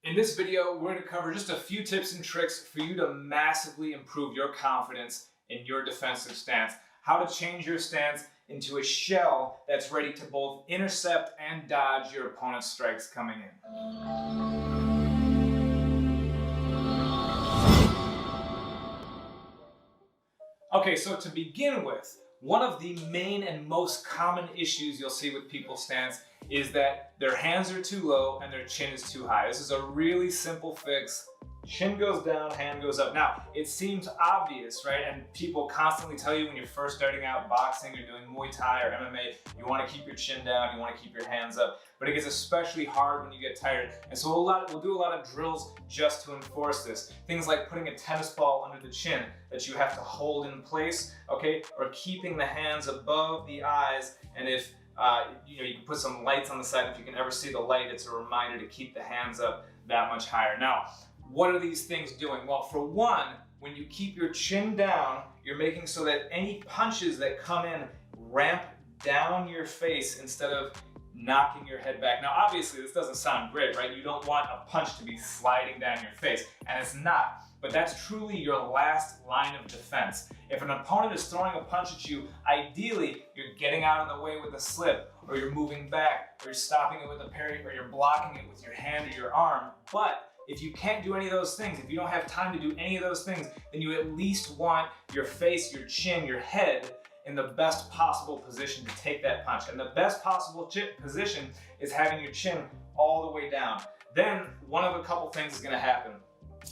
In this video, we're going to cover just a few tips and tricks for you to massively improve your confidence in your defensive stance. How to change your stance into a shell that's ready to both intercept and dodge your opponent's strikes coming in. Okay, so to begin with, one of the main and most common issues you'll see with people's stance is that their hands are too low and their chin is too high. This is a really simple fix. Chin goes down, hand goes up. Now, it seems obvious, right? And people constantly tell you when you're first starting out boxing or doing Muay Thai or MMA, you want to keep your chin down, you want to keep your hands up. But it gets especially hard when you get tired. And so we'll do a lot of drills just to enforce this. Things like putting a tennis ball under the chin that you have to hold in place, okay? Or keeping the hands above the eyes. And if you can put some lights on the side. If you can ever see the light, it's a reminder to keep the hands up that much higher. Now, what are these things doing? Well, for one, when you keep your chin down, you're making so that any punches that come in ramp down your face instead of knocking your head back. Now, obviously, this doesn't sound great, right? You don't want a punch to be sliding down your face, and it's not. But that's truly your last line of defense. If an opponent is throwing a punch at you, ideally, you're getting out of the way with a slip, or you're moving back, or you're stopping it with a parry, or you're blocking it with your hand or your arm. But if you can't do any of those things, if you don't have time to do any of those things, then you at least want your face, your chin, your head in the best possible position to take that punch. And the best possible position is having your chin all the way down. Then one of a couple things is gonna happen.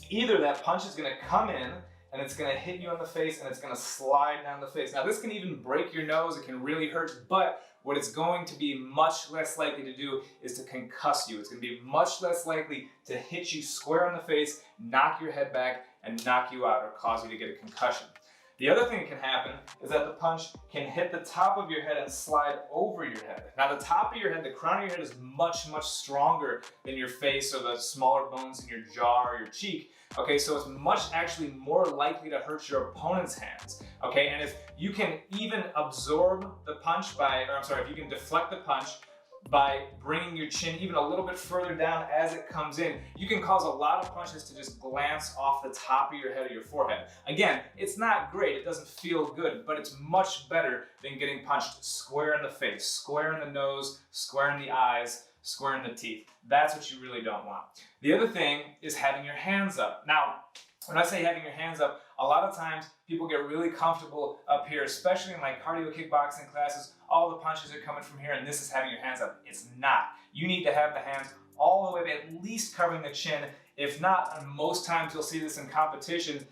Either that punch is gonna come in and it's gonna hit you in the face and it's gonna slide down the face. Now this can even break your nose, it can really hurt, but what it's going to be much less likely to do is to concuss you. It's gonna be much less likely to hit you square in the face, knock your head back, and knock you out or cause you to get a concussion. The other thing that can happen is that the punch can hit the top of your head and slide over your head. Now the top of your head, the crown of your head is much, much stronger than your face or the smaller bones in your jaw or your cheek. Okay, so it's much actually more likely to hurt your opponent's hands. Okay, and if you can even absorb the punch if you can deflect the punch by bringing your chin even a little bit further down as it comes in, you can cause a lot of punches to just glance off the top of your head or your forehead. Again, it's not great, it doesn't feel good, but it's much better than getting punched square in the face, square in the nose, square in the eyes, square in the teeth. That's what you really don't want. The other thing is having your hands up. Now, when I say having your hands up, a lot of times people get really comfortable up here, especially in like cardio kickboxing classes. All the punches are coming from here and this is having your hands up. It's not. You need to have the hands all the way at least covering the chin. If not, and most times you'll see this in competition,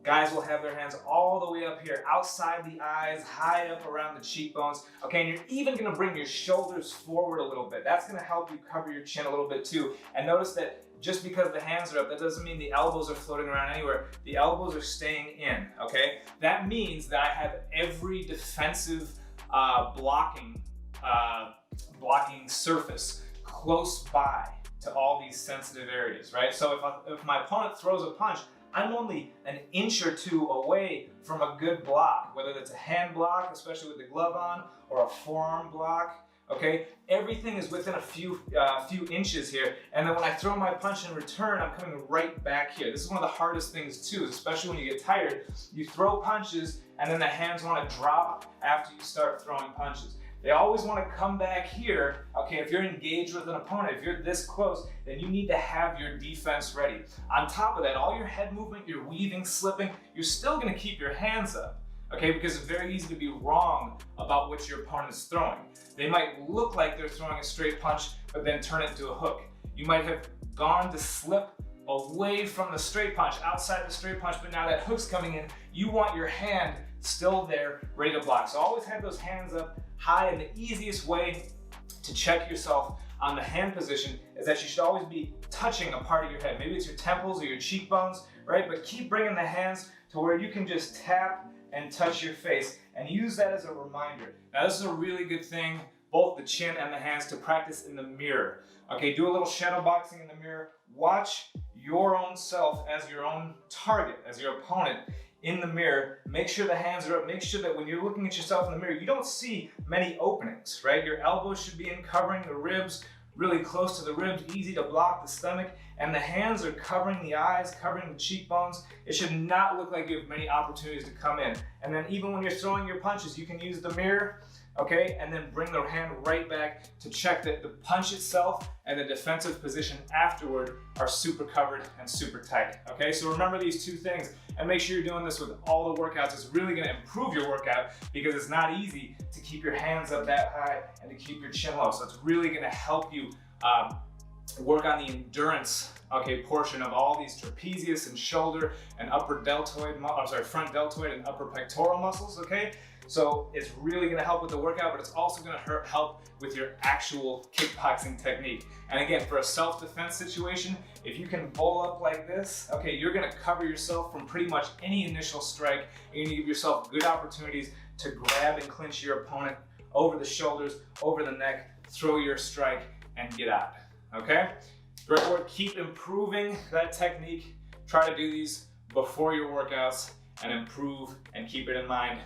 guys will have their hands all the way up here, outside the eyes, high up around the cheekbones. Okay, and you're even gonna bring your shoulders forward a little bit. That's gonna help you cover your chin a little bit too. And notice that just because the hands are up, that doesn't mean the elbows are floating around anywhere. The elbows are staying in, okay? That means that I have every defensive blocking surface close by to all these sensitive areas, right? So if my opponent throws a punch, I'm only an inch or two away from a good block, whether that's a hand block, especially with the glove on, or a forearm block. Okay, everything is within a few inches here, and then when I throw my punch in return, I'm coming right back here. This is one of the hardest things too, especially when you get tired. You throw punches, and then the hands want to drop after you start throwing punches. They always want to come back here. Okay, if you're engaged with an opponent, if you're this close, then you need to have your defense ready. On top of that, all your head movement, your weaving, slipping, you're still going to keep your hands up. Okay, because it's very easy to be wrong about what your opponent is throwing. They might look like they're throwing a straight punch, but then turn it into a hook. You might have gone to slip away from the straight punch, outside the straight punch, but now that hook's coming in, you want your hand still there, ready to block. So always have those hands up high, and the easiest way to check yourself on the hand position is that you should always be touching a part of your head. Maybe it's your temples or your cheekbones, right? But keep bringing the hands to where you can just tap and touch your face, and use that as a reminder. Now this is a really good thing, both the chin and the hands, to practice in the mirror. Okay, do a little shadow boxing in the mirror. Watch your own self as your own target, as your opponent in the mirror. Make sure the hands are up. Make sure that when you're looking at yourself in the mirror, you don't see many openings, right? Your elbows should be in covering the ribs, really close to the ribs, easy to block the stomach, and the hands are covering the eyes, covering the cheekbones. It should not look like you have many opportunities to come in. And then even when you're throwing your punches, you can use the mirror, okay, and then bring the hand right back to check that the punch itself and the defensive position afterward are super covered and super tight, okay? So remember these two things and make sure you're doing this with all the workouts. It's really gonna improve your workout because it's not easy to keep your hands up that high and to keep your chin low. So it's really gonna help you work on the endurance, okay, portion of all these trapezius and shoulder and front deltoid and upper pectoral muscles, okay? So it's really gonna help with the workout, but it's also gonna help with your actual kickboxing technique. And again, for a self-defense situation, if you can bowl up like this, okay, you're gonna cover yourself from pretty much any initial strike. You're gonna give yourself good opportunities to grab and clinch your opponent over the shoulders, over the neck, throw your strike, and get out, okay? Great work, keep improving that technique. Try to do these before your workouts and improve and keep it in mind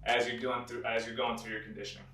as you're going through your conditioning.